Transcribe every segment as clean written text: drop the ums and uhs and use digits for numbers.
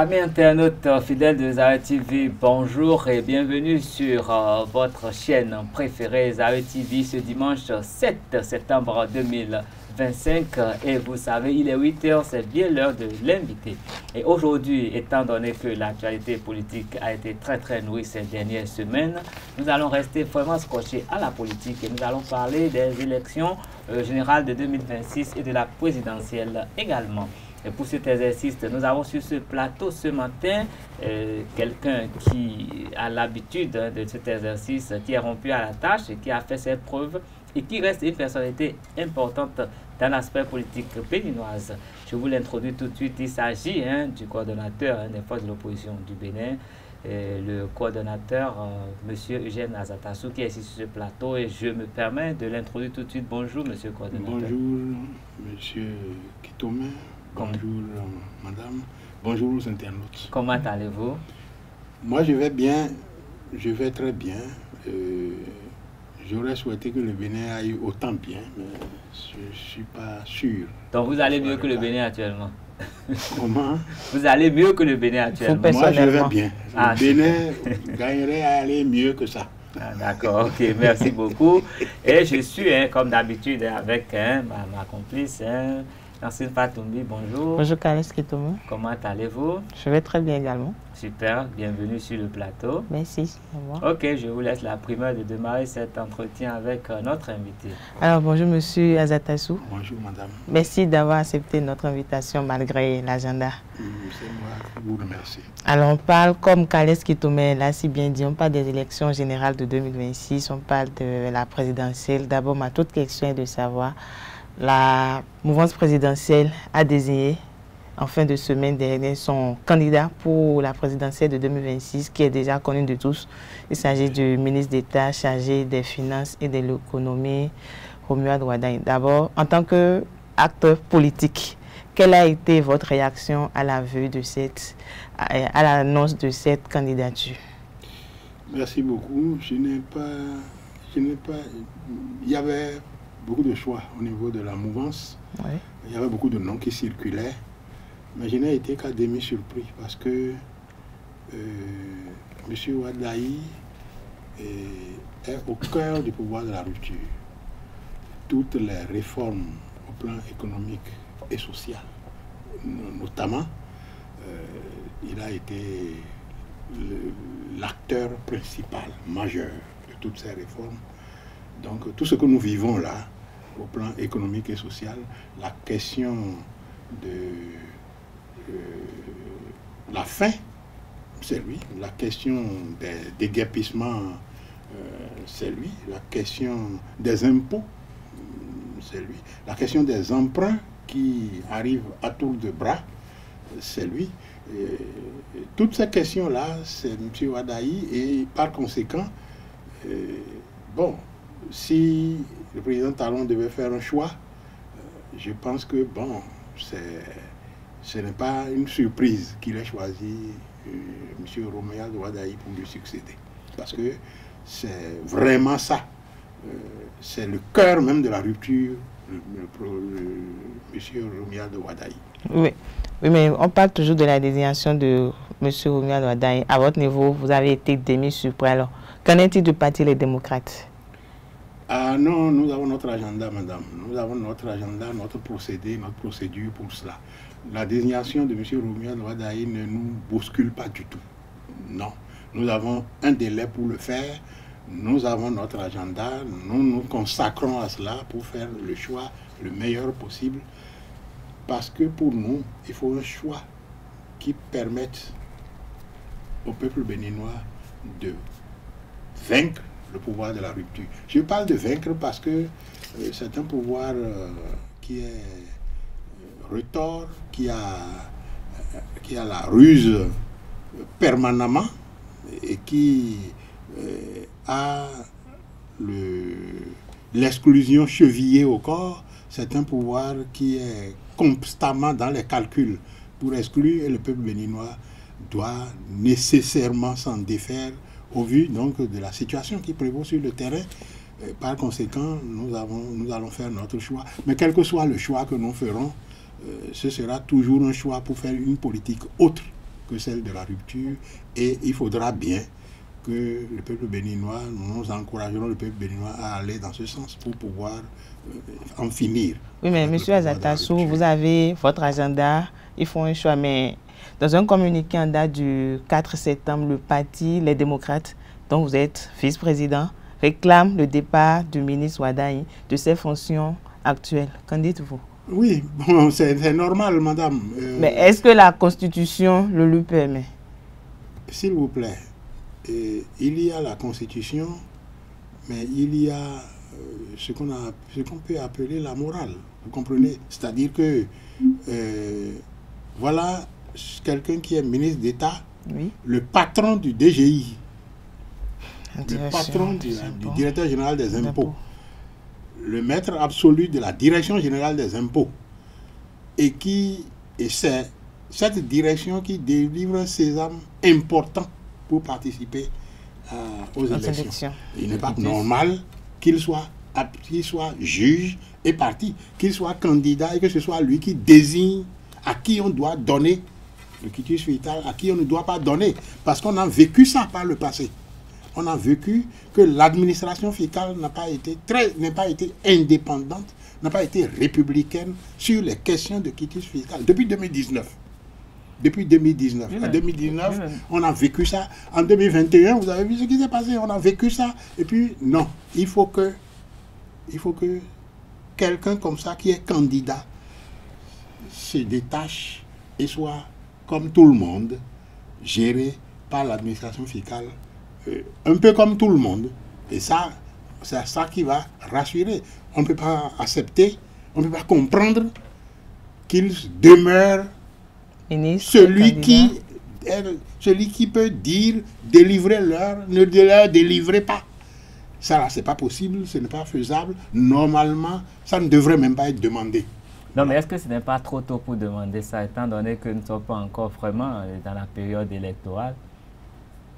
Amis internautes fidèles de Zawe TV, bonjour et bienvenue sur votre chaîne préférée Zawe TV ce dimanche 7 septembre 2025. Et vous savez, il est 8 h, c'est bien l'heure de l'inviter. Et aujourd'hui, étant donné que l'actualité politique a été très nourrie ces dernières semaines, nous allons rester vraiment scotchés à la politique et nous allons parler des élections générales de 2026 et de la présidentielle également. Et pour cet exercice, nous avons sur ce plateau ce matin quelqu'un qui a l'habitude de cet exercice, qui est rompu à la tâche et qui a fait ses preuves et qui reste une personnalité importante dans l'aspect politique béninoise. Je vous l'introduis tout de suite. Il s'agit du coordonnateur des forces de l'opposition du Bénin, le coordonnateur M. Eugène Azatassou, qui est ici sur ce plateau, et je me permets de l'introduire tout de suite. Bonjour, monsieur le coordonnateur. Bonjour, monsieur Kitome. Bonjour, madame. Bonjour aux internautes. Comment allez-vous? Moi, je vais bien. Je vais très bien. J'aurais souhaité que le Bénin aille autant bien, mais je ne suis pas sûr. Donc, vous allez mieux que le Bénin actuellement? Comment? Vous allez mieux que le Bénin actuellement? Moi, je vais bien. Le Bénin gagnerait à aller mieux que ça. Ah, d'accord, ok, merci beaucoup. Et je suis, comme d'habitude, avec ma complice, Nancine Fatoumbi, bonjour. Bonjour Kales Kitome. Comment allez-vous? Je vais très bien également. Super, bienvenue sur le plateau. Merci, au revoir. Ok, je vous laisse la primeur de démarrer cet entretien avec notre invité. Alors bonjour monsieur Azatassou. Bonjour madame. Merci d'avoir accepté notre invitation malgré l'agenda. C'est moi qui vous remercie. Alors on parle, comme Kales Kitome l'a si bien dit, on parle des élections générales de 2026, on parle de la présidentielle. D'abord, ma toute question est de savoir, la mouvance présidentielle a désigné en fin de semaine dernière son candidat pour la présidentielle de 2026 qui est déjà connu de tous. Il s'agit du ministre d'État chargé des Finances et de l'Économie, Romuald Wardani. D'abord, en tant qu'acteur politique, quelle a été votre réaction à la vue de à l'annonce de cette candidature? Merci beaucoup. Il y avait beaucoup de choix au niveau de la mouvance. Oui. Il y avait beaucoup de noms qui circulaient, mais je n'ai été qu'à demi surpris parce que M. Wardani est au cœur du pouvoir de la rupture. Toutes les réformes au plan économique et social, notamment, il a été l'acteur principal, majeur de toutes ces réformes. Donc tout ce que nous vivons là, au plan économique et social, la question de la faim, c'est lui. La question des déguerpissements, c'est lui. La question des impôts, c'est lui. La question des emprunts qui arrivent à tour de bras, c'est lui. Toutes ces questions-là, c'est M. Wardani et par conséquent, bon, si le président Talon devait faire un choix, je pense que, bon, ce n'est pas une surprise qu'il ait choisi M. Romuald Wardani pour lui succéder. Parce que c'est vraiment ça. C'est le cœur même de la rupture, M. Romuald Wardani. Oui, mais on parle toujours de la désignation de M. Romuald Wardani. À votre niveau, vous avez été demi-surpris. Alors, qu'en est-il du Parti Les Démocrates? Ah non, nous avons notre agenda, madame. Nous avons notre agenda, notre procédé, notre procédure pour cela. La désignation de M. Romuald Wardani ne nous bouscule pas du tout. Non. Nous avons un délai pour le faire. Nous avons notre agenda. Nous nous consacrons à cela pour faire le choix le meilleur possible. Parce que pour nous, il faut un choix qui permette au peuple béninois de vaincre le pouvoir de la rupture. Je parle de vaincre parce que c'est un pouvoir qui est retors, qui a la ruse permanemment et qui a l'exclusion chevillée au corps. C'est un pouvoir qui est constamment dans les calculs pour exclure, et le peuple béninois doit nécessairement s'en défaire au vu donc de la situation qui prévaut sur le terrain. Par conséquent, nous allons faire notre choix. Mais quel que soit le choix que nous ferons, ce sera toujours un choix pour faire une politique autre que celle de la rupture. Et il faudra bien que le peuple béninois, nous encouragerons le peuple béninois à aller dans ce sens pour pouvoir en finir. Oui, mais M. Azatassou, vous avez votre agenda, ils font un choix, mais dans un communiqué en date du 4 septembre, le parti Les Démocrates, dont vous êtes vice-président, réclame le départ du ministre Wadaï de ses fonctions actuelles. Qu'en dites-vous? Oui, bon, c'est normal, madame. Mais est-ce que la Constitution le lui permet? S'il vous plaît, il y a la Constitution, mais il y a ce qu'on peut appeler la morale. Vous comprenez? C'est-à-dire que voilà quelqu'un qui est ministre d'État, oui, le patron du DGI, le patron du directeur général des impôts, le maître absolu de la direction générale des impôts, et c'est cette direction qui délivre un sésame important pour participer aux élections. Il n'est pas normal qu'il soit juge et parti, qu'il soit candidat et que ce soit lui qui désigne à qui on doit donner le quitus vital, à qui on ne doit pas donner. Parce qu'on a vécu ça par le passé. On a vécu que l'administration fiscale n'a pas été indépendante, n'a pas été républicaine sur les questions de quitus fiscal depuis 2019. Depuis 2019. En 2019, on a vécu ça. En 2021, vous avez vu ce qui s'est passé. On a vécu ça. Et puis, non. Il faut que quelqu'un comme ça qui est candidat se détache et soit, comme tout le monde, géré par l'administration fiscale, un peu comme tout le monde. Et ça, c'est ça qui va rassurer. On ne peut pas accepter, on ne peut pas comprendre qu'il demeure celui qui peut dire délivrez-leur, ne leur délivrez pas. Ça, c'est pas possible, ce n'est pas faisable. Normalement, ça ne devrait même pas être demandé. Non, mais est-ce que ce n'est pas trop tôt pour demander ça, étant donné que nous ne sommes pas encore vraiment dans la période électorale?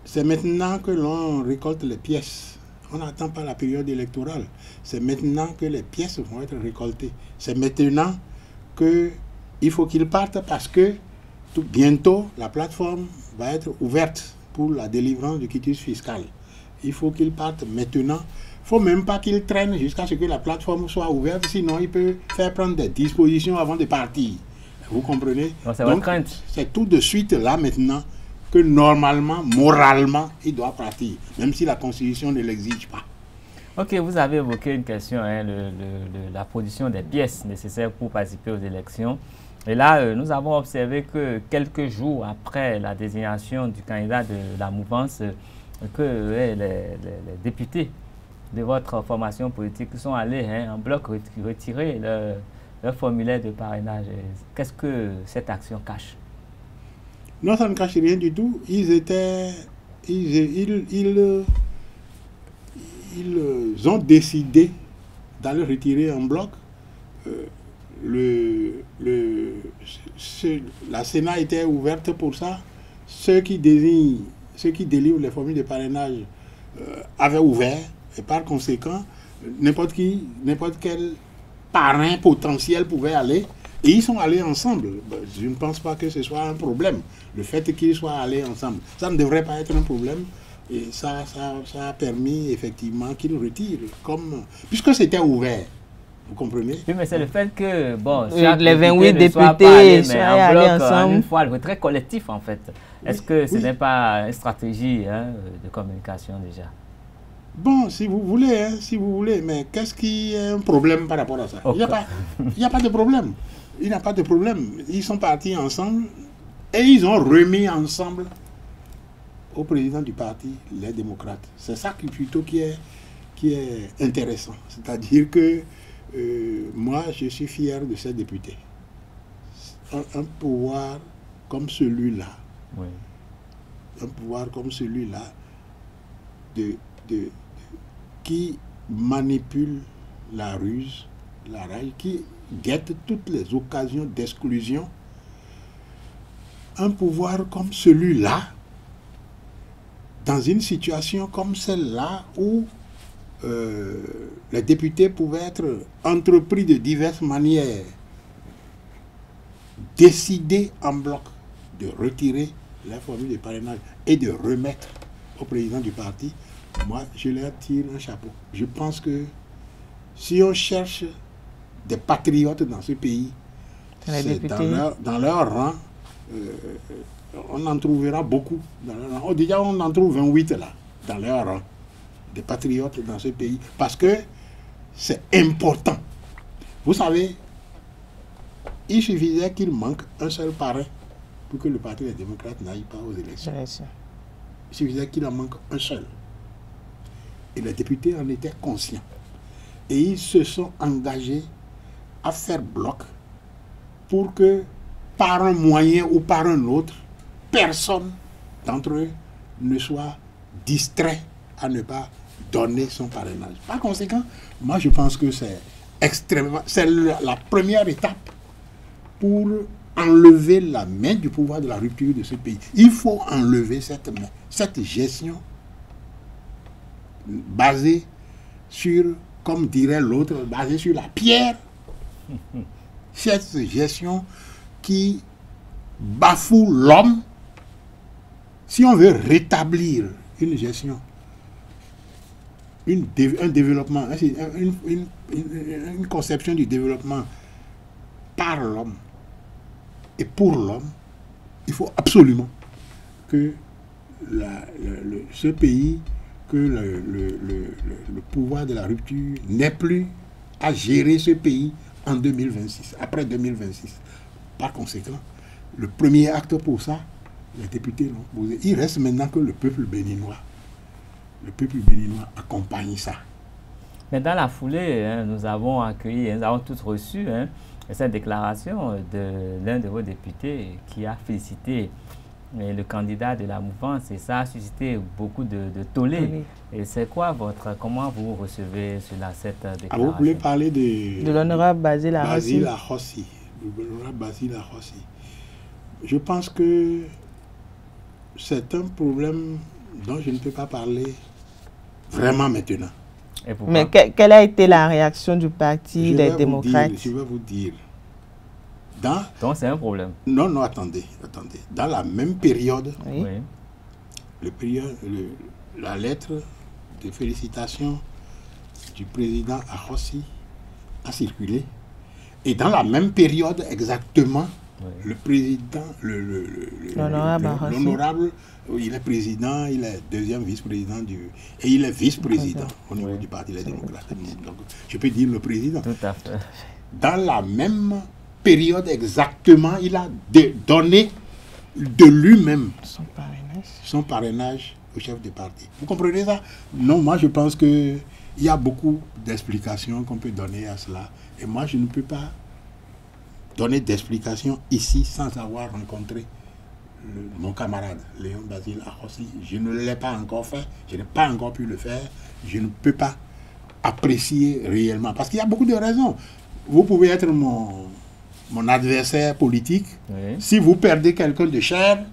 C'est maintenant que l'on récolte les pièces. On n'attend pas la période électorale. C'est maintenant que les pièces vont être récoltées. C'est maintenant qu'il faut qu'ils partent parce que bientôt, la plateforme va être ouverte pour la délivrance du quitus fiscal. Il faut qu'ils partent maintenant. Il ne faut même pas qu'ils traînent jusqu'à ce que la plateforme soit ouverte, sinon il peut faire prendre des dispositions avant de partir. Vous comprenez? Donc, c'est tout de suite là maintenant que normalement, moralement, il doit partir, même si la Constitution ne l'exige pas. Ok, vous avez évoqué une question, hein, la production des pièces nécessaires pour participer aux élections. Et là, nous avons observé que quelques jours après la désignation du candidat de la mouvance, que les députés de votre formation politique sont allés en bloc retirer leur formulaire de parrainage. Qu'est-ce que cette action cache? Non, ça ne cache rien du tout. Ils ont décidé d'aller retirer en bloc. La Sénat était ouverte pour ça. Ceux qui délivrent les formules de parrainage avaient ouvert. Et par conséquent, n'importe quel parrain potentiel pouvait aller. Et ils sont allés ensemble. Je ne pense pas que ce soit un problème. Le fait qu'ils soient allés ensemble, ça ne devrait pas être un problème. Et ça a permis effectivement qu'ils retirent. Puisque c'était ouvert. Vous comprenez? Oui, mais c'est le fait que, bon, les 28 députés soient allés ensemble. Une fois, le retrait collectif, en fait. Est-ce que ce n'est pas une stratégie de communication déjà? Bon, si vous voulez, mais qu'est-ce qui est un problème par rapport à ça? Okay. Il n'y a pas de problème. Il n'y a pas de problème. Ils sont partis ensemble et ils ont remis ensemble au président du parti, les démocrates. C'est ça qui est intéressant. C'est-à-dire que moi, je suis fier de ces députés. Un pouvoir comme celui-là, oui. Un pouvoir comme celui-là, qui manipule la ruse, la rage, qui guette toutes les occasions d'exclusion. Un pouvoir comme celui-là, dans une situation comme celle-là où les députés pouvaient être entrepris de diverses manières, décider en bloc de retirer la formule de parrainage et de remettre au président du parti, moi, je leur tire un chapeau. Je pense que si on cherche des patriotes dans ce pays, dans leur rang, on en trouvera beaucoup. Déjà, on en trouve 28 là, dans leur rang, des patriotes dans ce pays, parce que c'est important. Vous savez, il suffisait qu'il manque un seul parrain pour que le Parti des démocrates n'aille pas aux élections. Il suffisait qu'il en manque un seul. Et les députés en étaient conscients. Et ils se sont engagés à faire bloc pour que, par un moyen ou par un autre, personne d'entre eux ne soit distrait à ne pas donner son parrainage. Par conséquent, moi je pense que c'est extrêmement... C'est la première étape pour enlever la main du pouvoir de la rupture de ce pays. Il faut enlever cette main, cette gestion basée sur, comme dirait l'autre, basée sur la pierre. Cette gestion qui bafoue l'homme. Si on veut rétablir une gestion, un développement, une conception du développement par l'homme et pour l'homme, il faut absolument que ce pays, que le pouvoir de la rupture n'ait plus à gérer ce pays en 2026, après 2026. Par conséquent, le premier acte pour ça, les députés l'ont posé. Il reste maintenant que le peuple béninois accompagne ça. Mais dans la foulée, nous avons accueilli, nous avons tous reçu cette déclaration de l'un de vos députés qui a félicité le candidat de la mouvance, et ça a suscité beaucoup de tollé. Oui. Et c'est quoi comment vous recevez cette déclaration? Alors vous voulez parler de l'honorable Basile Arrossi. L'honorable Basile Arrossi. Je pense que c'est un problème dont je ne peux pas parler vraiment maintenant. Mais quelle a été la réaction du Parti des démocrates? Je vais vous dire. Donc c'est un problème. Non, attendez. Dans la même période, oui. La lettre de félicitations du président Arrossi a circulé. Et dans la même période exactement, oui. Le président, l'honorable, il est président, il est deuxième vice-président et il est vice-président au niveau du Parti des démocrates. Donc, je peux dire le président. Tout à fait. Dans la même période exactement, il a donné de lui-même son parrainage au chef de parti. Vous comprenez ça? Non, moi je pense qu'il y a beaucoup d'explications qu'on peut donner à cela. Et moi je ne peux pas donner d'explications ici sans avoir rencontré mon camarade Léon Basile Arrossi. Je ne l'ai pas encore fait, je n'ai pas encore pu le faire. Je ne peux pas apprécier réellement. Parce qu'il y a beaucoup de raisons. Vous pouvez être mon adversaire politique. Oui. Si vous perdez quelqu'un de cher,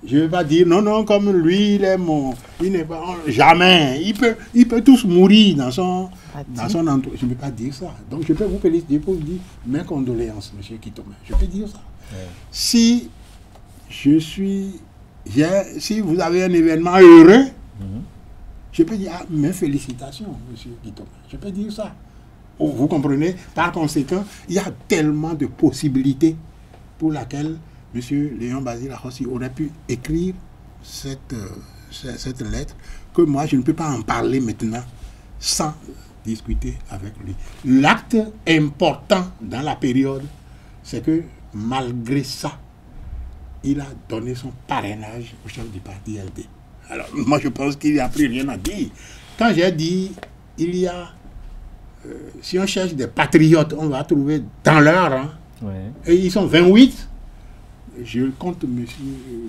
je ne vais pas dire non, comme lui, il n'est pas. Jamais. Il peut tous mourir dans son entourage. Je ne peux pas dire ça. Donc je peux vous féliciter pour vous dire mes condoléances, M. Kitome. Je peux dire ça. Oui. Si vous avez un événement heureux, je peux dire mes félicitations, M. Kitome. Je peux dire ça. Vous comprenez? Par conséquent, il y a tellement de possibilités pour laquelle M. Léon Basile Arrossi aurait pu écrire cette lettre que moi, je ne peux pas en parler maintenant sans discuter avec lui. L'acte important dans la période, c'est que malgré ça, il a donné son parrainage au chef du parti LD. Alors, moi, je pense qu'il n'y a plus rien à dire. Quand j'ai dit, il y a... si on cherche des patriotes, on va trouver dans leur rang. Ouais. Et ils sont 28. Je compte monsieur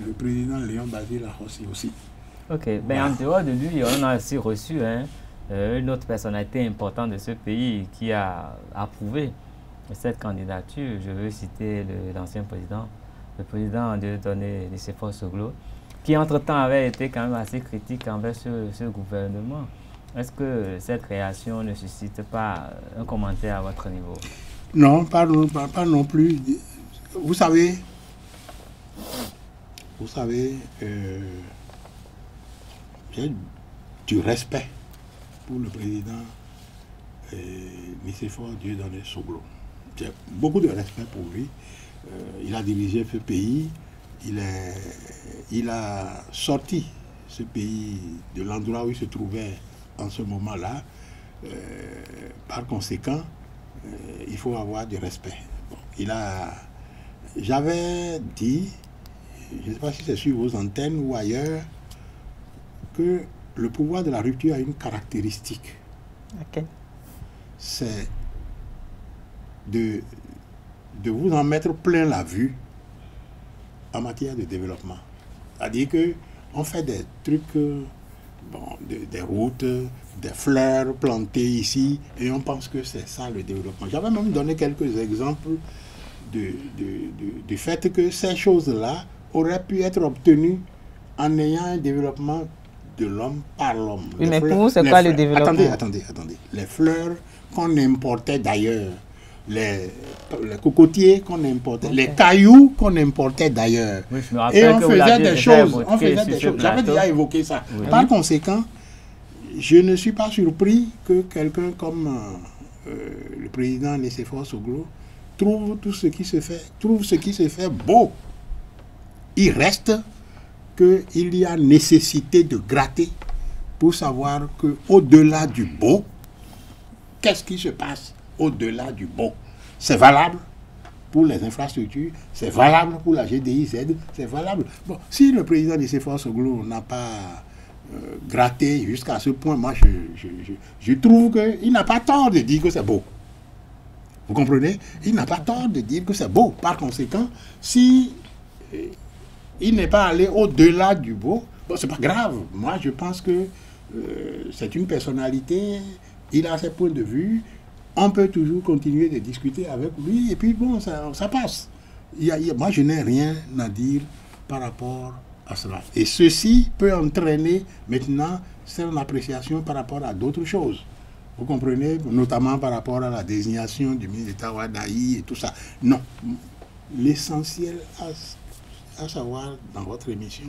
le président Léon Basile Arrossi aussi. Ok, ben voilà. En dehors de lui, on a aussi reçu une autre personnalité importante de ce pays qui a approuvé cette candidature. Je veux citer l'ancien président, le président Dieudonné Nicéphore-Soglo, qui entre-temps avait été quand même assez critique envers ce gouvernement. Est-ce que cette création ne suscite pas un commentaire à votre niveau? Non, pas non plus. Vous savez, Vous savez, j'ai du respect pour le président Nicéphore Dieudonné Soglo. J'ai beaucoup de respect pour lui. Il a dirigé ce pays. Il a sorti ce pays de l'endroit où il se trouvait en ce moment-là. Par conséquent, il faut avoir du respect. Bon, j'avais dit, je ne sais pas si c'est sur vos antennes ou ailleurs, que le pouvoir de la rupture a une caractéristique. Okay. C'est de vous en mettre plein la vue en matière de développement. C'est-à-dire qu'on fait des trucs, des routes, des fleurs plantées ici, et on pense que c'est ça le développement. J'avais même donné quelques exemples du fait que ces choses-là auraient pu être obtenues en ayant un développement de l'homme par l'homme. Oui, mais pour vous, c'est quoi le développement? Attendez. Les fleurs qu'on importait d'ailleurs, les cocotiers qu'on importait, les cailloux qu'on importait d'ailleurs. Oui, et on faisait des choses. J'avais déjà évoqué ça. Oui. Par conséquent, je ne suis pas surpris que quelqu'un comme le président Nicéphore Soglo trouve ce qui se fait beau. Il reste qu'il y a nécessité de gratter pour savoir qu'au-delà du beau, qu'est-ce qui se passe au-delà du beau? C'est valable pour les infrastructures, c'est valable pour la GDIZ, c'est valable. Bon, si le président Nicéphore Soglo n'a pas gratté jusqu'à ce point, moi je trouve qu'il n'a pas tort de dire que c'est beau. Vous comprenez? Il n'a pas tort de dire que c'est beau. Par conséquent, si il n'est pas allé au-delà du beau, bon, c'est pas grave. Moi, je pense que c'est une personnalité, il a ses points de vue, on peut toujours continuer de discuter avec lui, et puis bon, ça passe. Moi, je n'ai rien à dire par rapport à cela. Et ceci peut entraîner maintenant son appréciation par rapport à d'autres choses. Vous comprenez? Notamment par rapport à la désignation du ministre d'État Wadaï et tout ça. Non. L'essentiel à savoir dans votre émission,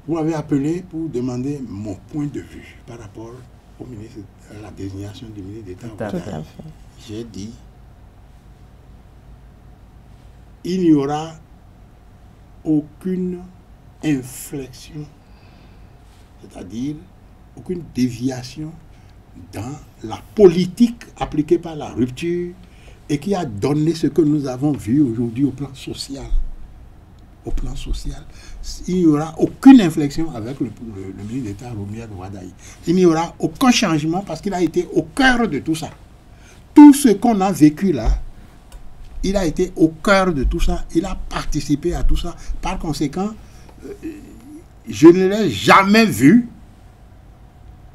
vous m'avez appelé pour demander mon point de vue par rapport au ministre, à la désignation du ministre d'État. J'ai dit, il n'y aura aucune inflexion, c'est-à-dire aucune déviation dans la politique appliquée par la rupture et qui a donné ce que nous avons vu aujourd'hui au plan social. Au plan social, il n'y aura aucune inflexion avec le ministre d'État Romia Wadaï. Il n'y aura aucun changement parce qu'il a été au cœur de tout ça. Tout ce qu'on a vécu là, il a été au cœur de tout ça. Il a participé à tout ça. Par conséquent, je ne l'ai jamais vu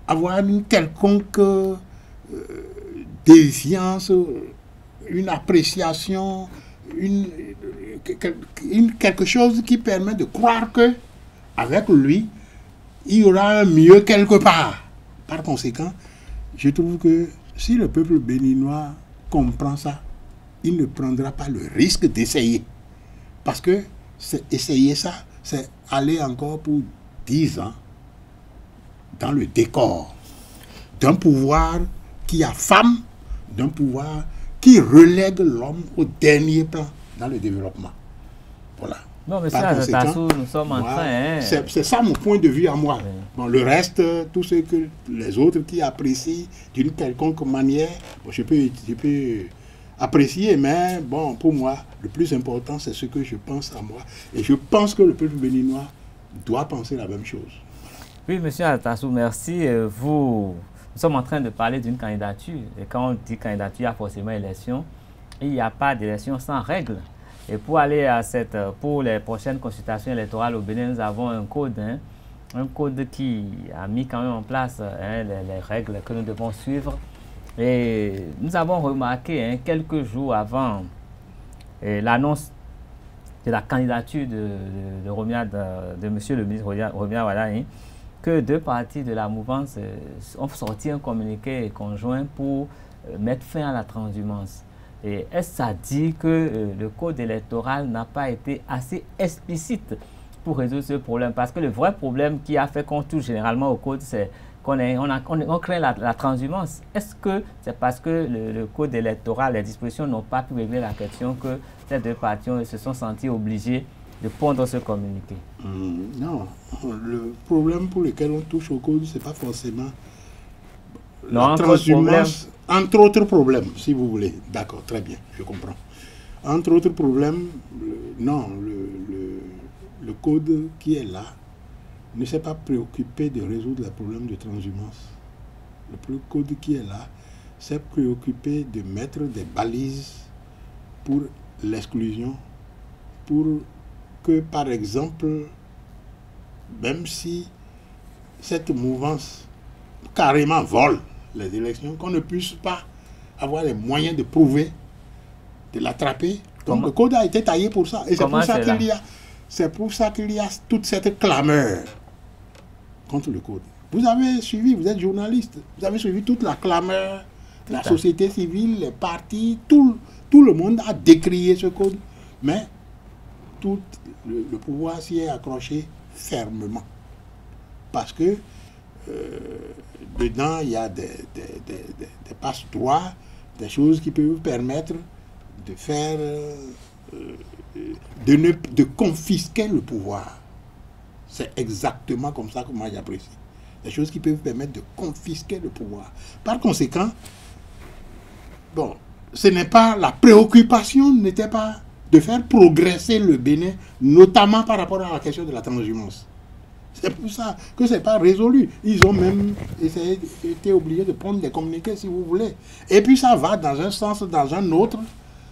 avoir une quelconque déviance, une appréciation, quelque chose qui permet de croire que avec lui, il y aura un mieux quelque part. Par conséquent, je trouve que si le peuple béninois comprend ça, il ne prendra pas le risque d'essayer. Parce que essayer ça, c'est aller encore pour 10 ans dans le décor d'un pouvoir qui affame, d'un pouvoir qui relègue l'homme au dernier plan dans le développement. Voilà. Non, mais ça, nous sommes en train... C'est ça mon point de vue à moi. Oui. Bon, le reste, tout ce que les autres qui apprécient d'une quelconque manière, bon, je peux apprécier, mais bon, pour moi, le plus important, c'est ce que je pense à moi. Et je pense que le peuple béninois doit penser la même chose. Oui, monsieur Atassou, merci. Nous sommes en train de parler d'une candidature. Et quand on dit candidature, il y a forcément élection. Il n'y a pas d'élection sans règles. Et pour aller pour les prochaines consultations électorales au Bénin, nous avons un code qui a mis quand même en place les règles que nous devons suivre. Et nous avons remarqué quelques jours avant l'annonce de la candidature de monsieur le ministre Romia Wadaï, que deux partis de la mouvance ont sorti un communiqué conjoint pour mettre fin à la transhumance. Et est-ce que ça dit que le code électoral n'a pas été assez explicite pour résoudre ce problème? Parce que le vrai problème qui a fait qu'on touche généralement au code, c'est on crée la transhumance. Est-ce que c'est parce que le code électoral, les dispositions n'ont pas pu régler la question que ces deux parties se sont sentis obligés de pondre ce communiqué? Non, le problème pour lequel on touche au code, c'est pas forcément non, la transhumance, entre autres problèmes, si vous voulez. D'accord, très bien, je comprends. Entre autres problèmes, non, le code qui est là ne s'est pas préoccupé de résoudre les problèmes de transhumance. Le code qui est là s'est préoccupé de mettre des balises pour l'exclusion, pour que, par exemple, même si cette mouvance carrément vole les élections, qu'on ne puisse pas avoir les moyens de prouver, de l'attraper. Donc le code a été taillé pour ça. Et c'est pour ça qu'il y a toute cette clameur contre le code. Vous avez suivi, vous êtes journaliste, vous avez suivi toute la clameur, la société civile, les partis, tout le monde a décrié ce code, mais tout le pouvoir s'y est accroché fermement. Parce que dedans, il y a des passe-droits, des choses qui peuvent permettre de faire, de confisquer le pouvoir. C'est exactement comme ça que moi j'apprécie. Des choses qui peuvent permettre de confisquer le pouvoir. Par conséquent, bon, ce n'est pas, la préoccupation n'était pas de faire progresser le Bénin, notamment par rapport à la question de la transhumance. C'est pour ça que ce n'est pas résolu. Ils ont même été obligés de prendre des communiqués, si vous voulez. Et puis ça va dans un sens, dans un autre.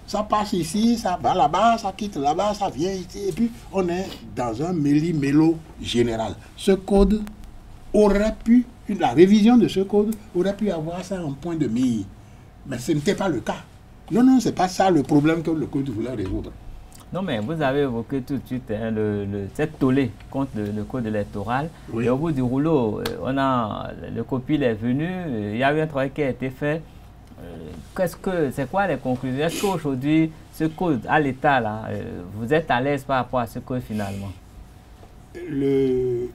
Ça passe ici, ça va là-bas, ça quitte là-bas, ça vient ici. Et puis on est dans un méli-mélo général. Ce code aurait pu, la révision de ce code aurait pu avoir ça en point de mire. Mais ce n'était pas le cas. Non, non, ce n'est pas ça le problème que le code voulait résoudre. Non, mais vous avez évoqué tout de suite cette tollée contre le code électoral. Oui. Et au bout du rouleau, le COPIL est venu, il y a eu un travail qui a été fait. C'est quoi les conclusions? Est-ce qu'aujourd'hui, ce code à l'État, là, vous êtes à l'aise par rapport à ce code finalement? Le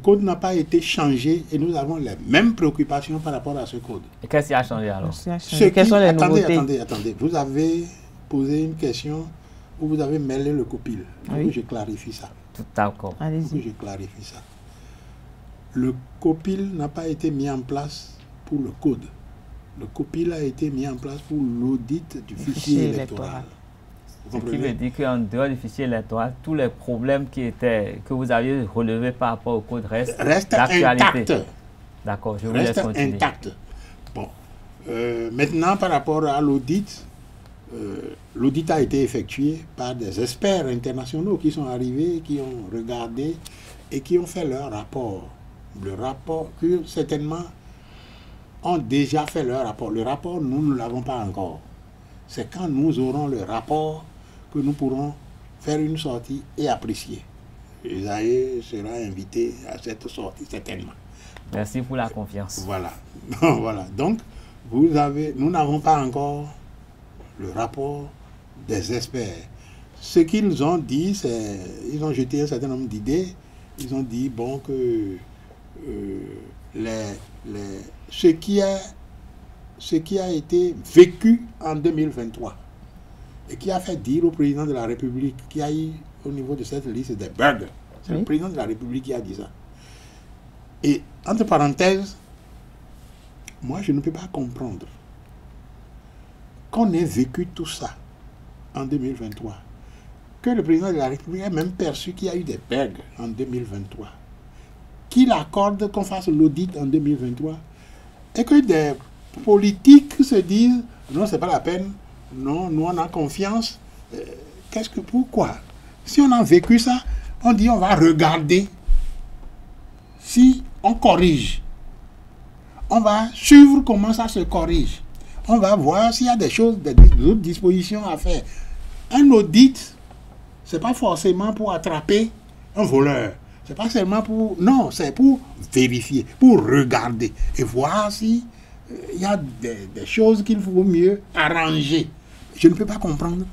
code n'a pas été changé et nous avons les mêmes préoccupations par rapport à ce code. Et qu'est-ce qui a changé alors? Quelles sont les nouveautés? Attendez. Vous avez posé une question où vous avez mêlé le COPIL. Oui. Je clarifie ça. Tout d'accord. Allez-y. Je clarifie ça. Le COPIL n'a pas été mis en place pour le code. Le COPIL a été mis en place pour l'audit du fichier électoral. Ce qui veut dire qu'en dehors du fichier électoral, tous les problèmes que vous aviez relevés par rapport au code restent intacts. D'accord, je vous laisse continuer. Intacts. Bon. Maintenant, par rapport à l'audit, l'audit a été effectué par des experts internationaux qui sont arrivés, qui ont regardé et qui ont fait leur rapport. Le rapport que certainement ont déjà fait leur rapport. Le rapport, nous ne l'avons pas encore. C'est quand nous aurons le rapport que nous pourrons faire une sortie et apprécier. Isaïe sera invité à cette sortie, certainement. Merci pour la confiance. Voilà. Voilà. Donc, nous n'avons pas encore le rapport des experts. Ce qu'ils ont dit, c'est, ils ont jeté un certain nombre d'idées. Ils ont dit, bon, que ce qui a été vécu en 2023 et qui a fait dire au président de la République qui a eu au niveau de cette liste des burgers, c'est le président de la République qui a dit ça. Et entre parenthèses, moi je ne peux pas comprendre qu'on ait vécu tout ça en 2023, que le président de la République ait même perçu qu'il y a eu des burgers en 2023, qu'il accorde qu'on fasse l'audit en 2023, et que des politiques se disent non, c'est pas la peine, non, nous on a confiance. Pourquoi? Si on a vécu ça, on dit on va regarder si on corrige. On va suivre comment ça se corrige. On va voir s'il y a des choses, d'autres dispositions à faire. Un audit, c'est pas forcément pour attraper un voleur. C'est pas seulement pour... Non, c'est pour vérifier, pour regarder et voir si il y a des choses qu'il faut mieux arranger. Je ne peux pas comprendre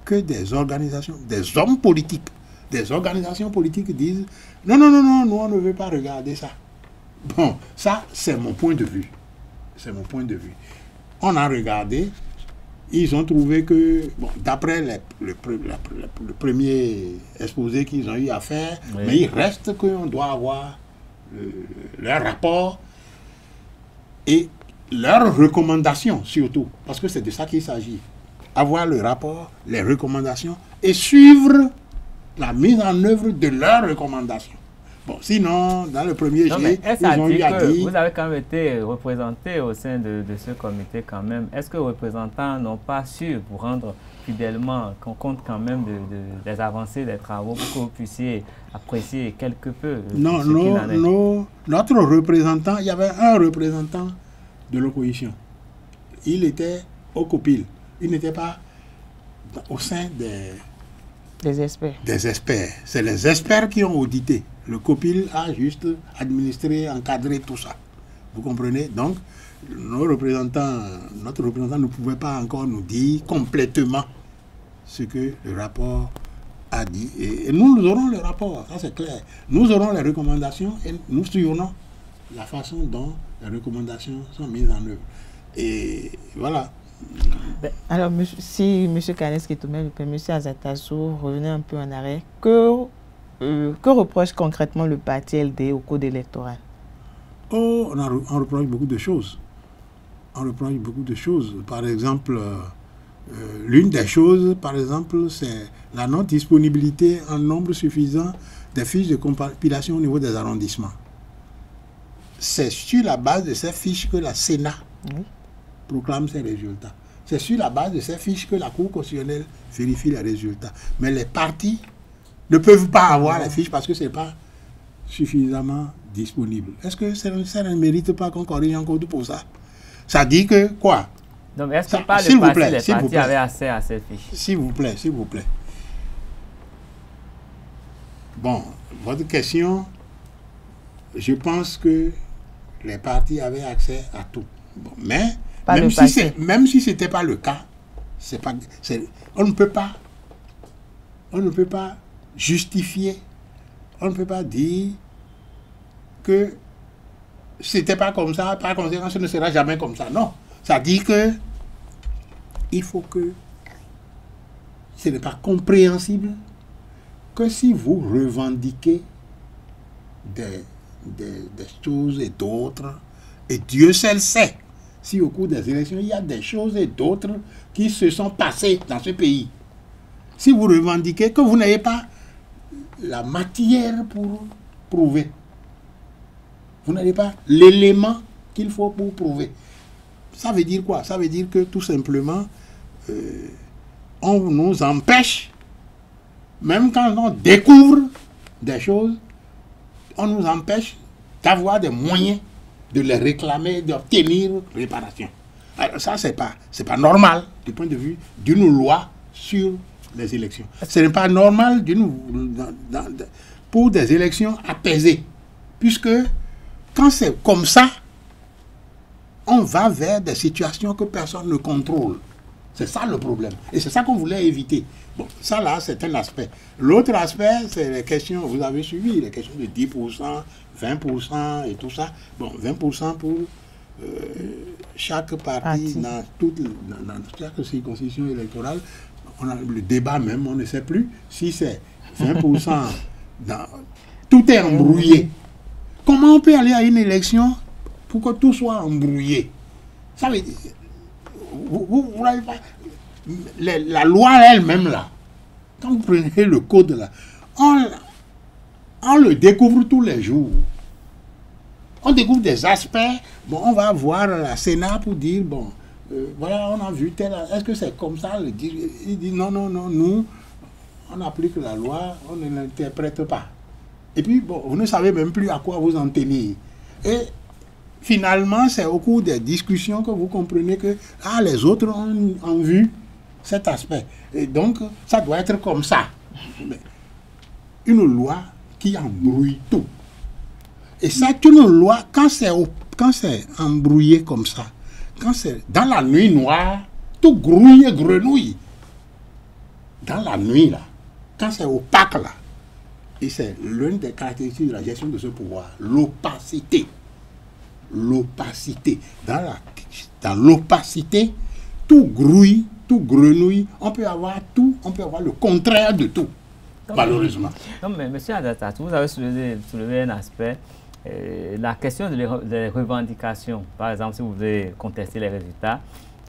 que des organisations, des hommes politiques, des organisations politiques disent non, non, non, non, nous on ne veut pas regarder ça. Bon, ça c'est mon point de vue. C'est mon point de vue. On a regardé, ils ont trouvé que, bon, d'après le premier exposé qu'ils ont eu à faire, oui, mais il reste qu'on doit avoir leur rapport et leurs recommandations surtout, parce que c'est de ça qu'il s'agit. Avoir le rapport, les recommandations et suivre la mise en œuvre de leurs recommandations. Bon, sinon, dans le premier jet, ils ont eu à dire... Vous avez quand même été représenté au sein de ce comité quand même. Est-ce que les représentants n'ont pas su vous rendre fidèlement compte quand même des avancées des travaux pour que vous puissiez apprécier quelque peu non, non, notre représentant, il y avait un représentant de l'opposition. Il était au COPIL. Il n'était pas au sein des experts. Des experts. C'est les experts qui ont audité. Le COPIL a juste administré, encadré tout ça. Vous comprenez? Donc, notre représentant ne pouvait pas encore nous dire complètement ce que le rapport a dit. Et nous aurons le rapport, ça c'est clair. Nous aurons les recommandations et nous suivrons la façon dont les recommandations sont mises en œuvre. Et voilà. Alors, si M. Kales Kitoumé le permet, M. Azatassou, revenez un peu en arrière. Que reproche concrètement le parti LD au code électoral? Oh, on reproche beaucoup de choses. On reproche beaucoup de choses. Par exemple, l'une des choses, par exemple, c'est la non-disponibilité en nombre suffisant des fiches de compilation au niveau des arrondissements. C'est sur la base de ces fiches que la Sénat proclame ses résultats. C'est sur la base de ces fiches que la Cour constitutionnelle vérifie les résultats. Mais les partis ne peuvent pas avoir les fiches parce que ce n'est pas suffisamment disponible. Est-ce que ça ne mérite pas qu'on corrige encore pour ça? Ça dit que quoi? Donc, est-ce que pas les partis avaient accès à ces fiches? S'il vous plaît, s'il vous plaît. Bon, votre question, je pense que les partis avaient accès à tout. Bon, mais même si ce n'était pas le cas, on ne peut pas justifier, on ne peut pas dire que c'était pas comme ça, par conséquent, ce ne sera jamais comme ça. Non, ça dit que il faut que ce n'est pas compréhensible que si vous revendiquez des choses et d'autres, et Dieu seul sait si au cours des élections, il y a des choses et d'autres qui se sont passées dans ce pays. Si vous revendiquez que vous n'avez pas la matière pour prouver, vous n'avez pas l'élément qu'il faut pour prouver. Ça veut dire quoi? Ça veut dire que tout simplement, on nous empêche, même quand on découvre des choses, on nous empêche d'avoir des moyens de les réclamer, d'obtenir réparation. Alors ça, c'est pas normal du point de vue d'une loi sur les élections. Ce n'est pas normal pour des élections apaisées, puisque quand c'est comme ça, on va vers des situations que personne ne contrôle. C'est ça le problème. Et c'est ça qu'on voulait éviter. Bon, ça là, c'est un aspect. L'autre aspect, c'est les questions, vous avez suivi, les questions de 10%, 20% et tout ça. Bon, 20% pour chaque parti dans chaque circonscription électorale. On a le débat même, on ne sait plus si c'est 20%. Tout est embrouillé. Comment on peut aller à une élection pour que tout soit embrouillé? Ça veut dire, vous n'avez pas... La loi elle-même là, quand vous prenez le code là, on le découvre tous les jours. On découvre des aspects. Bon, on va voir la Sénat pour dire, bon, voilà, on a vu tel... Est-ce que c'est comme ça? Il dit non, non, non, nous, on applique la loi, on ne l'interprète pas. Et puis, bon, vous ne savez même plus à quoi vous en tenir. Et finalement, c'est au cours des discussions que vous comprenez que les autres ont vu cet aspect. Et donc, ça doit être comme ça. Mais une loi qui embrouille tout. Et c'est une loi, quand c'est quand c'est embrouillé comme ça, quand c'est dans la nuit noire, tout grouille et grenouille. Dans la nuit, là, quand c'est opaque, là, et c'est l'une des caractéristiques de la gestion de ce pouvoir, l'opacité. L'opacité. Dans l'opacité, tout grouille, tout grenouille, on peut avoir tout, on peut avoir le contraire de tout, malheureusement. Non, mais M. Adatas, vous avez soulevé un aspect, la question des revendications. Par exemple, si vous voulez contester les résultats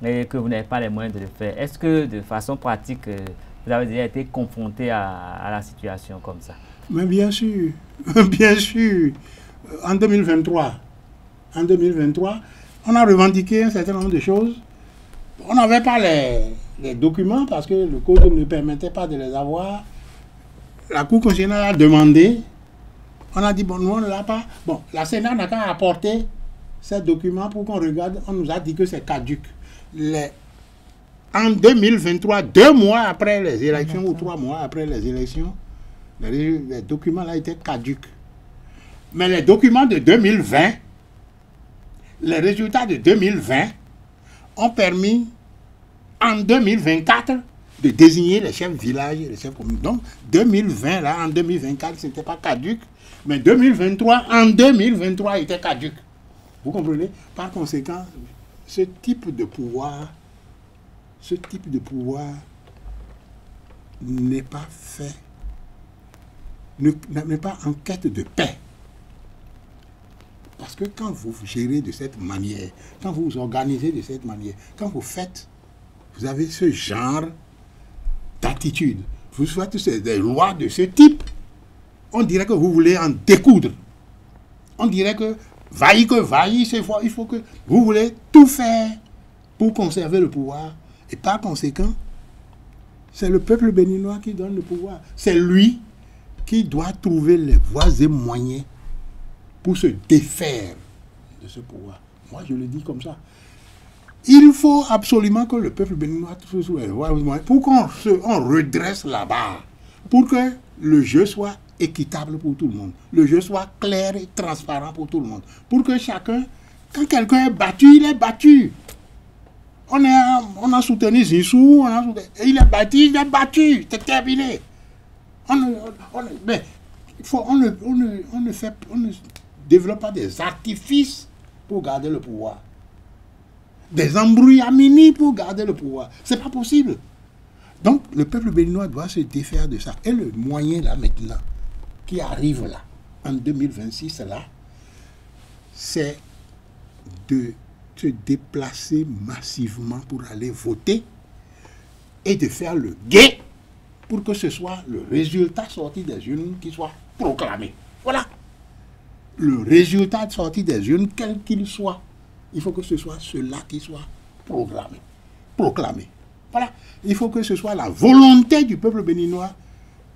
et que vous n'avez pas les moyens de le faire, est-ce que de façon pratique, vous avez déjà été confronté à la situation comme ça? Mais bien sûr, bien sûr. En 2023, on a revendiqué un certain nombre de choses. On n'avait pas les documents parce que le code ne permettait pas de les avoir. La Cour constitutionnelle a demandé. On a dit, bon, nous, on ne l'a pas. Bon, la Sénat n'a qu'à apporter ces documents pour qu'on regarde. On nous a dit que c'est caduc. En 2023, 2 mois après les élections ou 3 mois après les élections, les documents là étaient caducs. Mais les documents de 2020, les résultats de 2020 ont permis en 2024 de désigner les chefs de village et les chefs communes. Donc 2020 là, en 2024, ce n'était pas caduc, mais 2023, en 2023, était caduc. Vous comprenez? Par conséquent, ce type de pouvoir n'est pas fait, n'est pas en quête de paix. Parce que quand vous gérez de cette manière, quand vous vous organisez de cette manière, quand vous avez ce genre d'attitude, vous faites des lois de ce type, on dirait que vous voulez en découdre. On dirait que vaille, il faut que vous voulez tout faire pour conserver le pouvoir. Et par conséquent, c'est le peuple béninois qui donne le pouvoir. C'est lui qui doit trouver les voies et moyens pour se défaire de ce pouvoir. Moi, je le dis comme ça. Il faut absolument que le peuple béninois trouve les voies et moyens pour qu'on redresse la barre, pour que le jeu soit équitable pour tout le monde, le jeu soit clair et transparent pour tout le monde, pour que chacun, quand quelqu'un est battu, il est battu. On a soutenu Zissou, il est battu, c'est terminé. On ne développe pas des artifices pour garder le pouvoir. Des embrouillamini pour garder le pouvoir. C'est pas possible. Donc, le peuple béninois doit se défaire de ça. Et le moyen, là, maintenant, qui arrive là, en 2026, là, c'est de se déplacer massivement pour aller voter et de faire le guet pour que ce soit le résultat sorti des urnes qui soit proclamé. Voilà. Le résultat sorti des urnes, quel qu'il soit, il faut que ce soit cela qui soit proclamé. Voilà. Il faut que ce soit la volonté du peuple béninois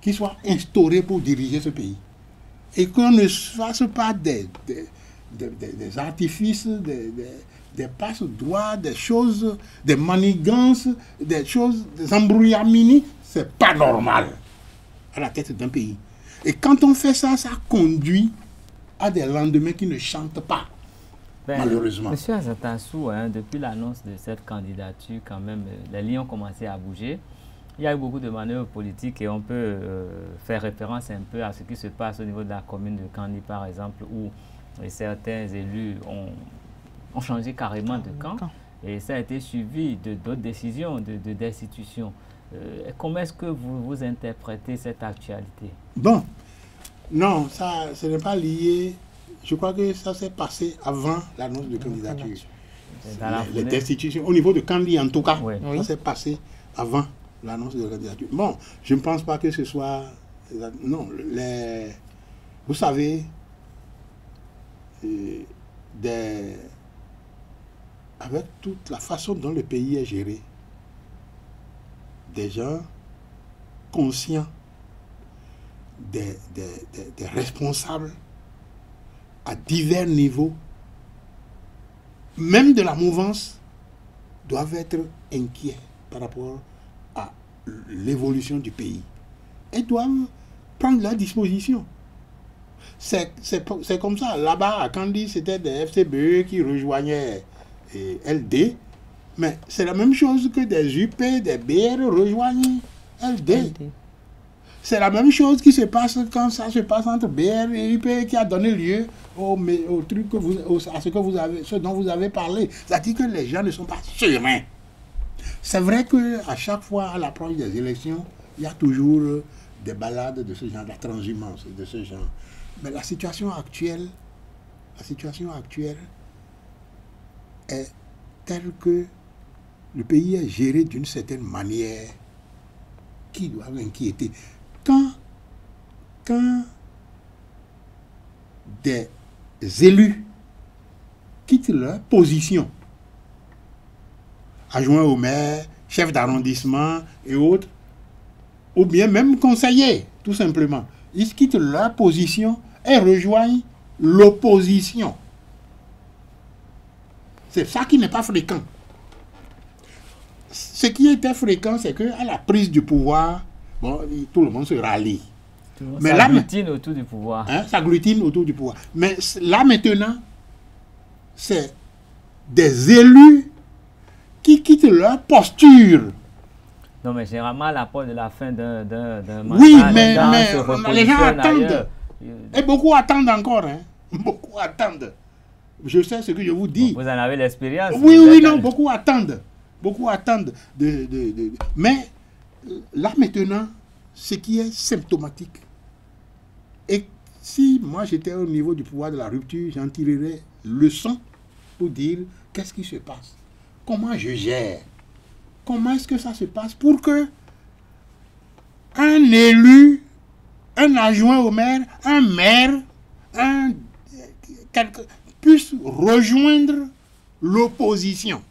qui soit instaurée pour diriger ce pays. Et qu'on ne fasse pas des artifices, des passe-droits, des choses, des manigances, des embrouillamini. C'est pas normal à la tête d'un pays. Et quand on fait ça, ça conduit à des lendemains qui ne chantent pas, malheureusement. Monsieur Azatassou, depuis l'annonce de cette candidature, quand même, les lignes ont commencé à bouger. Il y a eu beaucoup de manœuvres politiques et on peut faire référence un peu à ce qui se passe au niveau de la commune de Kandi, par exemple, où certains élus ont changé carrément de camp. Et ça a été suivi d'autres décisions d'institutions. Comment est-ce que vous interprétez cette actualité? Bon, non, ça, ce n'est pas lié. Je crois que ça s'est passé avant l'annonce de candidature. Les destitutions, au niveau de Kandi en tout cas, ça s'est passé avant l'annonce de candidature. Bon, je ne pense pas que ce soit... Non, vous savez, avec toute la façon dont le pays est géré, des gens conscients des responsables à divers niveaux, même de la mouvance, doivent être inquiets par rapport à l'évolution du pays et doivent prendre leurs dispositions. C'est comme ça. Là-bas, à Kandi, c'était des FCBE qui rejoignaient LD. Mais c'est la même chose que des UP, des BR rejoignent LD. C'est la même chose qui se passe quand ça se passe entre BR et UP qui a donné lieu au truc que ce dont vous avez parlé. C'est-à-dire que les gens ne sont pas sereins. C'est vrai qu'à chaque fois, à l'approche des élections, il y a toujours des balades de ce genre, de la transhumance de ce genre. Mais la situation actuelle est telle que le pays est géré d'une certaine manière qui doit inquiéter. Quand des élus quittent leur position, adjoints au maire, chefs d'arrondissement et autres, ou bien même conseillers, tout simplement, ils quittent leur position et rejoignent l'opposition. C'est ça qui n'est pas fréquent. Ce qui était fréquent, c'est qu'à la prise du pouvoir, bon, tout le monde se rallie. Mais ça agglutine autour du pouvoir. Hein, ça agglutine autour du pouvoir. Mais là maintenant, c'est des élus qui quittent leur posture. Non, mais généralement, à l'approche de la fin d'un mandat, oui, mais les gens attendent. Et beaucoup attendent encore. Hein. Beaucoup attendent. Je sais ce que je vous dis. Vous en avez l'expérience. Oui, non, beaucoup attendent. Beaucoup attendent. Mais là maintenant, ce qui est symptomatique, et si moi j'étais au niveau du pouvoir de la rupture, j'en tirerais leçon pour dire qu'est-ce qui se passe, comment je gère, comment est-ce que ça se passe pour que un élu, un adjoint au maire, un maire, puisse rejoindre l'opposition.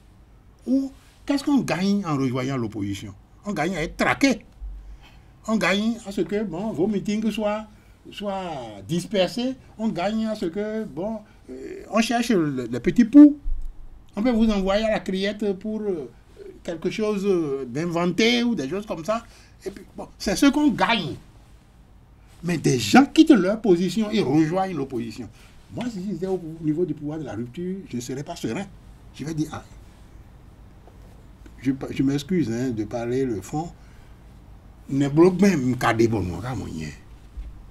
Ou qu'est-ce qu'on gagne en rejoignant l'opposition? On gagne à être traqué. On gagne à ce que vos meetings soient dispersés. On gagne à ce que on cherche les petits poux. On peut vous envoyer à la criette pour quelque chose d'inventé ou des choses comme ça. Et puis, c'est ce qu'on gagne. Mais des gens quittent leur position et rejoignent l'opposition. Moi, si j'étais au niveau du pouvoir de la rupture, je ne serais pas serein. Je vais dire, je m'excuse de parler le fond.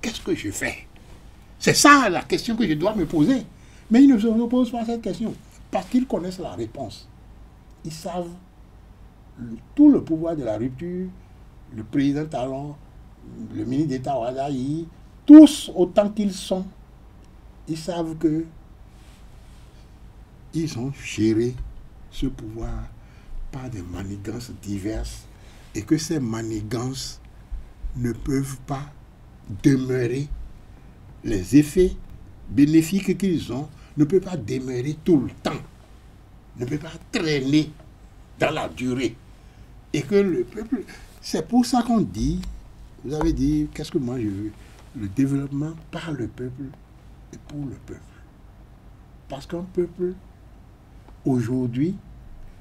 Qu'est-ce que je fais? C'est ça la question que je dois me poser. Mais ils ne se posent pas cette question parce qu'ils connaissent la réponse. Ils savent tout le pouvoir de la rupture, le président Talon, le ministre d'État Ouadaï, tous autant qu'ils sont, ils savent que ils ont géré ce pouvoir par des manigances diverses et que ces manigances ne peuvent pas demeurer, les effets bénéfiques qu'ils ont ne peuvent pas demeurer tout le temps, ne peuvent pas traîner dans la durée. Et que le peuple, c'est pour ça qu'on dit, vous avez dit, qu'est-ce que moi je veux? Le développement par le peuple et pour le peuple. Parce qu'un peuple, aujourd'hui,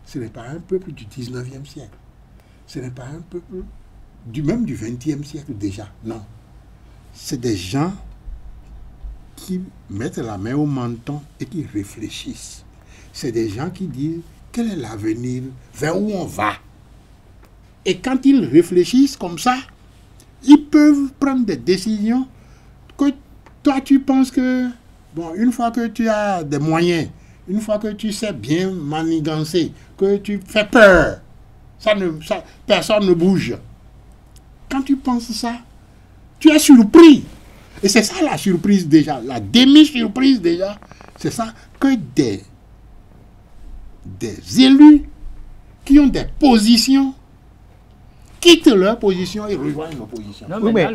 ce n'est pas un peuple du 19e siècle. Ce n'est pas un peuple même du 20e siècle déjà. Non. C'est des gens qui mettent la main au menton et qui réfléchissent. C'est des gens qui disent quel est l'avenir, vers où on va. Et quand ils réfléchissent comme ça, ils peuvent prendre des décisions que toi tu penses que, une fois que tu as des moyens, une fois que tu sais bien manigancer, que tu fais peur, personne ne bouge. Quand tu penses ça, tu es surpris. Et c'est ça la surprise déjà, la demi-surprise déjà. C'est ça que des élus qui ont des positions quittent leur position et rejoignent l'opposition.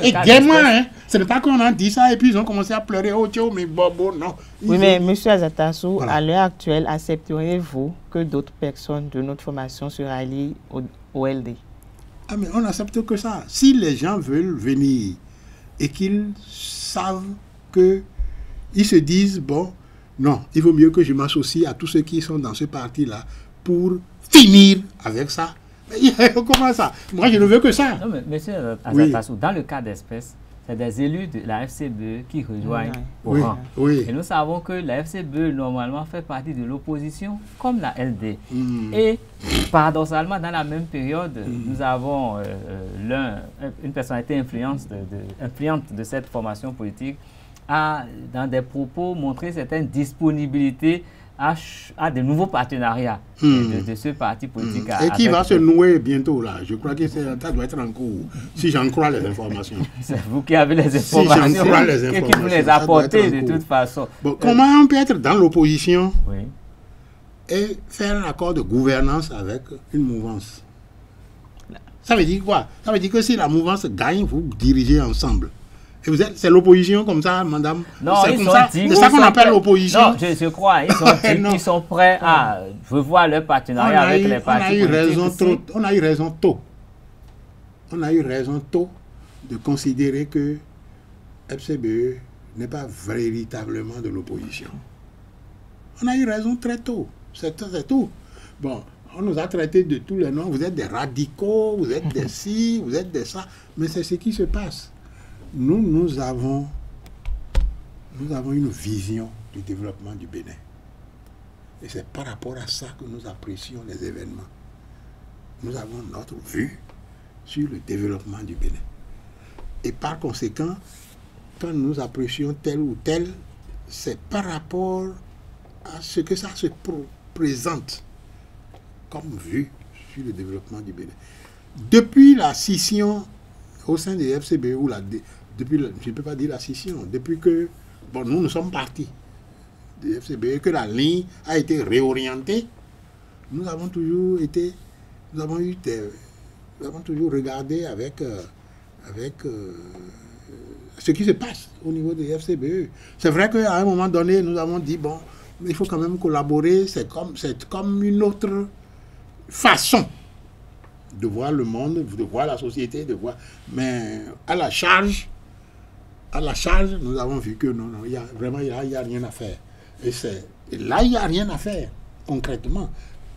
Et gaiement, ce n'est pas qu'on a dit ça et puis ils ont commencé à pleurer, mais bobo, non. Oui, mais M. Azatassou, voilà. À l'heure actuelle, accepteriez-vous que d'autres personnes de notre formation se rallient au LD? Ah, mais on n'accepte que ça. Si les gens veulent venir et qu'ils savent que, ils se disent, non, il vaut mieux que je m'associe à tous ceux qui sont dans ce parti-là pour finir avec ça. Comment ça? Moi, je ne veux que ça. Non, mais M. Azatassou, dans le cas d'espèce, c'est des élus de la FCBE qui rejoignent au Oui, rang. oui. Et nous savons que la FCBE, normalement, fait partie de l'opposition, comme la LD. Et paradoxalement, dans la même période, nous avons une personnalité influente de cette formation politique a, dans des propos, montré certaines disponibilités à de nouveaux partenariats de ce parti politique. Et qui va se nouer bientôt là. Je crois que ça doit être en cours, si j'en crois les informations. C'est vous qui avez les informations, si j'en crois les informations, qui vous les apportez de toute façon. Bon, comment on peut être dans l'opposition oui. et faire un accord de gouvernance avec une mouvance? Ça veut dire quoi? Ça veut dire que si la mouvance gagne, vous dirigez ensemble. Et vous êtes, c'est l'opposition comme ça, madame? Non, c'est ça qu'on appelle l'opposition. Non, je crois, ils sont dit qu'ils sont prêts à revoir leur partenariat avec les partis politiques. On a eu raison tôt. On a eu raison tôt de considérer que FCBE n'est pas véritablement de l'opposition. On a eu raison très tôt. C'est tout. Bon, on nous a traités de tous les noms. Vous êtes des radicaux, vous êtes des ci, vous êtes des ça. Mais c'est ce qui se passe. Nous avons une vision du développement du Bénin. Et c'est par rapport à ça que nous apprécions les événements. Nous avons notre vue sur le développement du Bénin. Et par conséquent, quand nous apprécions tel ou tel, c'est par rapport à ce que ça se présente comme vue sur le développement du Bénin. Depuis la scission au sein des FCBE, je ne peux pas dire la scission, depuis que nous sommes partis des FCBE, que la ligne a été réorientée, nous avons toujours regardé avec ce qui se passe au niveau des FCBE. C'est vrai qu'à un moment donné, nous avons dit, il faut quand même collaborer, c'est comme une autre façon de voir le monde, de voir la société, mais à la charge, nous avons vu que non, il y a rien à faire. Et là, il n'y a rien à faire, concrètement.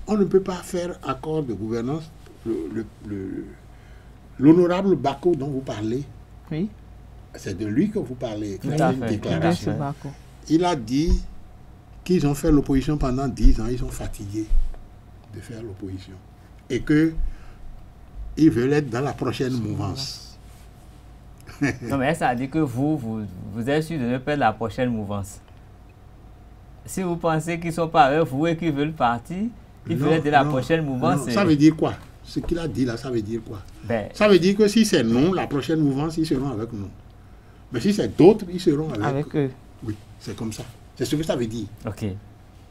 On ne peut pas faire accord de gouvernance. L'honorable Bako dont vous parlez, oui. C'est de lui que vous parlez. Tout à fait. Il a dit qu'ils ont fait l'opposition pendant 10 ans, ils sont fatigués de faire l'opposition. Et qu'ils veulent être dans la prochaine mouvance. Non, mais ça dit que vous êtes sûr de ne pas être la prochaine mouvance. Si vous pensez qu'ils sont pas avec vous et qu'ils veulent partir, ils veulent être de la prochaine mouvance. Ça veut dire quoi? Ce qu'il a dit là, ça veut dire quoi? Ça veut dire que si c'est non, la prochaine mouvance, ils seront avec nous. Mais si c'est d'autres, ils seront avec eux. Oui, c'est comme ça. C'est ce que ça veut dire. Ok.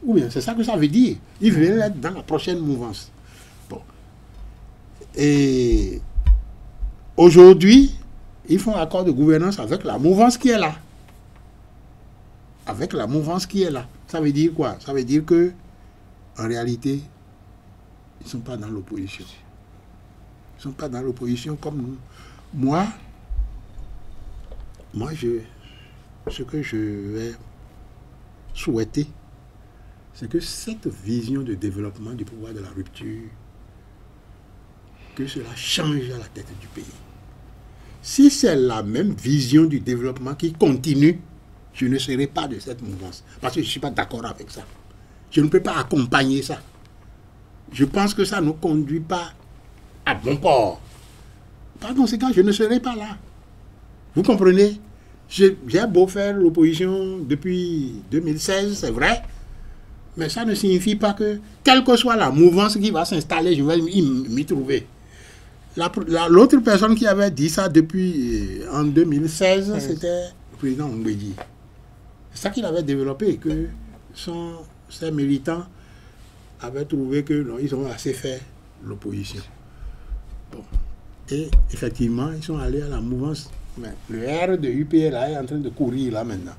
Ou bien, c'est ça que ça veut dire. Ils veulent être dans la prochaine mouvance. Bon. Et aujourd'hui, ils font accord de gouvernance avec la mouvance qui est là. Avec la mouvance qui est là. Ça veut dire quoi? Ça veut dire que, en réalité, ils ne sont pas dans l'opposition. Ils ne sont pas dans l'opposition comme nous. Moi, ce que je vais souhaiter, c'est que cette vision de développement du pouvoir de la rupture, que cela change à la tête du pays. Si c'est la même vision du développement qui continue, je ne serai pas de cette mouvance. Parce que je ne suis pas d'accord avec ça. Je ne peux pas accompagner ça. Je pense que ça ne nous conduit pas à bon port. Par conséquent, je ne serai pas là. Vous comprenez? J'ai beau faire l'opposition depuis 2016, c'est vrai, mais ça ne signifie pas que, quelle que soit la mouvance qui va s'installer, je vais m'y trouver. L'autre personne qui avait dit ça depuis en 2016, c'était le président Ngwedi. C'est ça qu'il avait développé, que ses militants avaient trouvé que non, ils ont assez fait l'opposition. Bon. Et effectivement, ils sont allés à la mouvance. Mais le R de UPR là, est en train de courir là maintenant.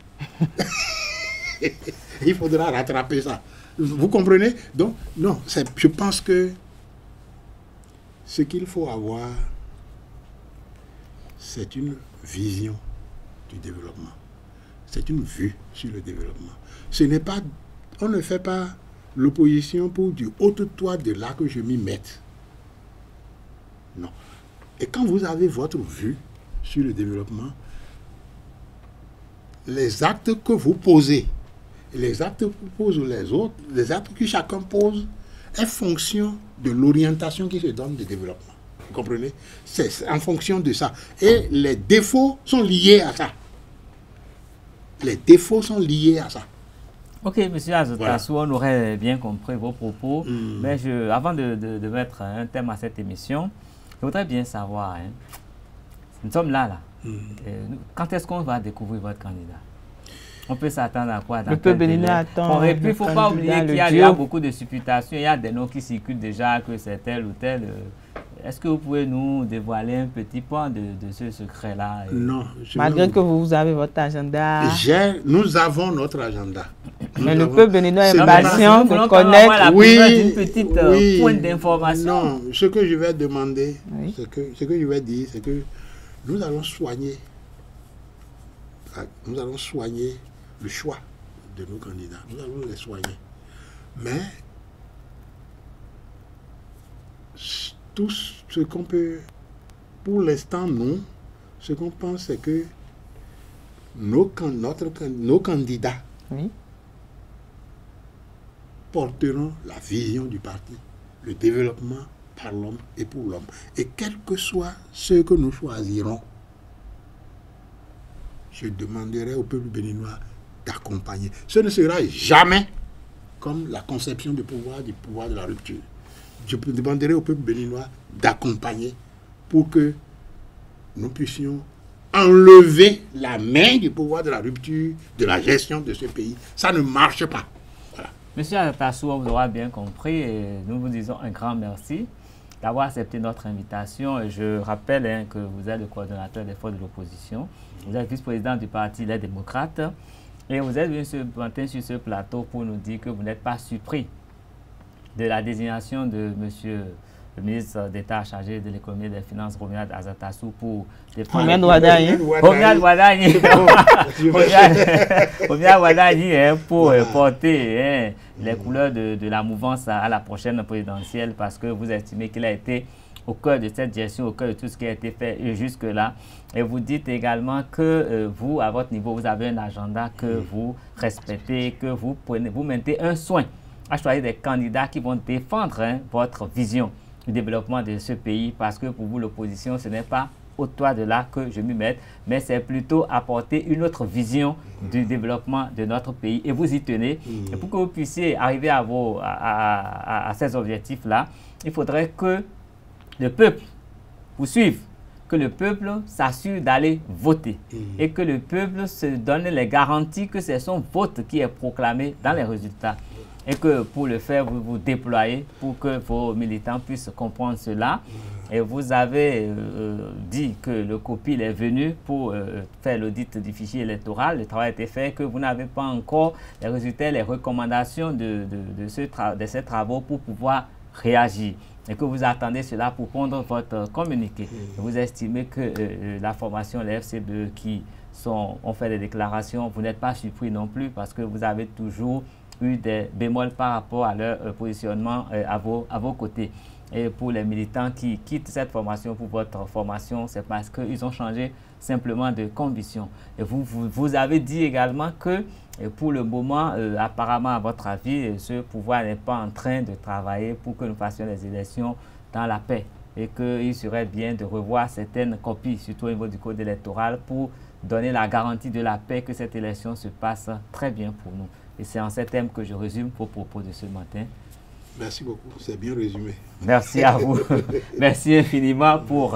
Il faudra rattraper ça. Vous comprenez? Donc, non, je pense que ce qu'il faut avoir, c'est une vision du développement. C'est une vue sur le développement. On ne fait pas l'opposition pour du haut toit de là que je m'y mette. Non. Et quand vous avez votre vue sur le développement, les actes que vous posez, et les actes que posent les autres, les actes que chacun pose, est fonction de l'orientation qui se donne de développement. Vous comprenez? C'est en fonction de ça. Et les défauts sont liés à ça. Les défauts sont liés à ça. Ok, M. Azotassou, on aurait bien compris vos propos. Mais avant de mettre un thème à cette émission, je voudrais bien savoir, hein, nous sommes là. Quand est-ce qu'on va découvrir votre candidat? On peut s'attendre à quoi? Le peuple béninois attend. Et puis, il ne faut pas oublier qu'il y a beaucoup de supputations. Il y a des noms qui circulent déjà, que c'est tel ou tel. Est-ce que vous pouvez nous dévoiler un petit point de ce secret-là? Non. Malgré que vous avez votre agenda. Nous avons notre agenda. Mais le peuple béninois est patient pour connaître. Une petite point d'information. Non, ce que je vais demander, ce que je vais dire, c'est que nous allons soigner le choix de nos candidats. Nous allons les soigner. Mais tout ce qu'on peut, pour l'instant, non. Ce qu'on pense, c'est que nos candidats porteront la vision du parti, le développement par l'homme et pour l'homme. Et quel que soit ce que nous choisirons, je demanderai au peuple béninois d'accompagner. Ce ne sera jamais comme la conception du pouvoir de la rupture. Je demanderai au peuple béninois d'accompagner pour que nous puissions enlever la main du pouvoir de la rupture, de la gestion de ce pays. Ça ne marche pas. Voilà. Monsieur Azotassou, on vous aura bien compris et nous vous disons un grand merci d'avoir accepté notre invitation. Et je rappelle que vous êtes le coordonnateur des forces de l'opposition. Vous êtes vice-président du Parti Les Démocrates. Et vous êtes venu ce matin sur ce plateau pour nous dire que vous n'êtes pas surpris de la désignation de monsieur le ministre d'État chargé de l'économie et des finances, Romuald Azotassou, pour défendre... pour porter les couleurs de la mouvance à la prochaine présidentielle, parce que vous estimez qu'il a été au cœur de cette gestion, au cœur de tout ce qui a été fait jusque-là. Et vous dites également que vous, à votre niveau, vous avez un agenda que vous respectez, que vous mettez un soin à choisir des candidats qui vont défendre votre vision du développement de ce pays, parce que pour vous, l'opposition, ce n'est pas au toit de là que je m'y mette, mais c'est plutôt apporter une autre vision du développement de notre pays. Et vous y tenez. Et pour que vous puissiez arriver à ces objectifs-là, il faudrait que le peuple vous suive, que le peuple s'assure d'aller voter et que le peuple se donne les garanties que c'est son vote qui est proclamé dans les résultats. Et que pour le faire, vous vous déployez pour que vos militants puissent comprendre cela. Et vous avez dit que le COPIL est venu pour faire l'audit du fichier électoral. Le travail a été fait, que vous n'avez pas encore les résultats, les recommandations de ces travaux pour pouvoir réagir. Et que vous attendez cela pour prendre votre communiqué. Vous estimez que la formation, les FCBE qui ont fait des déclarations, vous n'êtes pas surpris non plus parce que vous avez toujours eu des bémols par rapport à leur positionnement à vos côtés. Et pour les militants qui quittent cette formation pour votre formation, c'est parce qu'ils ont changé simplement de conditions. Et vous avez dit également que pour le moment, apparemment à votre avis, ce pouvoir n'est pas en train de travailler pour que nous fassions les élections dans la paix. Et qu'il serait bien de revoir certaines copies, surtout au niveau du code électoral, pour donner la garantie de la paix, que cette élection se passe très bien pour nous. Et c'est en ces thèmes que je résume vos propos de ce matin. Merci beaucoup, c'est bien résumé. Merci à vous. Merci infiniment pour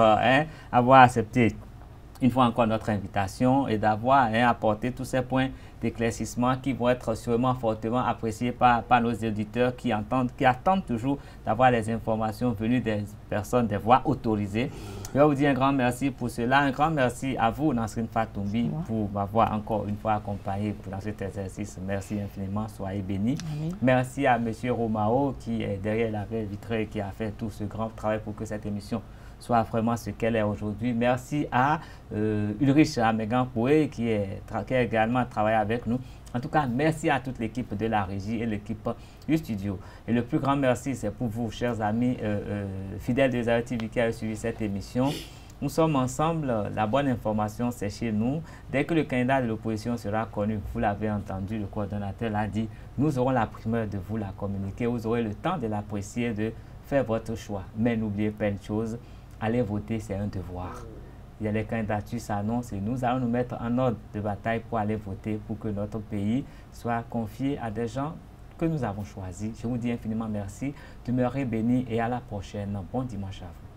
avoir accepté une fois encore notre invitation et d'avoir apporté tous ces points d'éclaircissement qui vont être sûrement fortement appréciés par nos auditeurs qui attendent toujours d'avoir les informations venues des personnes, des voix autorisées. Je vais vous dire un grand merci pour cela. Un grand merci à vous, Nasrine Fatoumbi, pour m'avoir encore une fois accompagné dans cet exercice. Merci infiniment, soyez bénis. Merci à M. Romao qui est derrière la baie vitrée et qui a fait tout ce grand travail pour que cette émission soit vraiment ce qu'elle est aujourd'hui. Merci à Ulrich Amegan-Poué qui a également travaillé avec nous. En tout cas, merci à toute l'équipe de la régie et l'équipe du studio. Et le plus grand merci, c'est pour vous, chers amis fidèles de Zayo TV qui avez suivi cette émission. Nous sommes ensemble, la bonne information c'est chez nous. Dès que le candidat de l'opposition sera connu, vous l'avez entendu, le coordonnateur l'a dit, nous aurons la primeur de vous la communiquer, vous aurez le temps de l'apprécier, de faire votre choix. Mais n'oubliez pas une chose, aller voter c'est un devoir. Il y a les candidatures s'annoncent et nous allons nous mettre en ordre de bataille pour aller voter pour que notre pays soit confié à des gens que nous avons choisis. Je vous dis infiniment merci, demeurez bénis et à la prochaine. Bon dimanche à vous.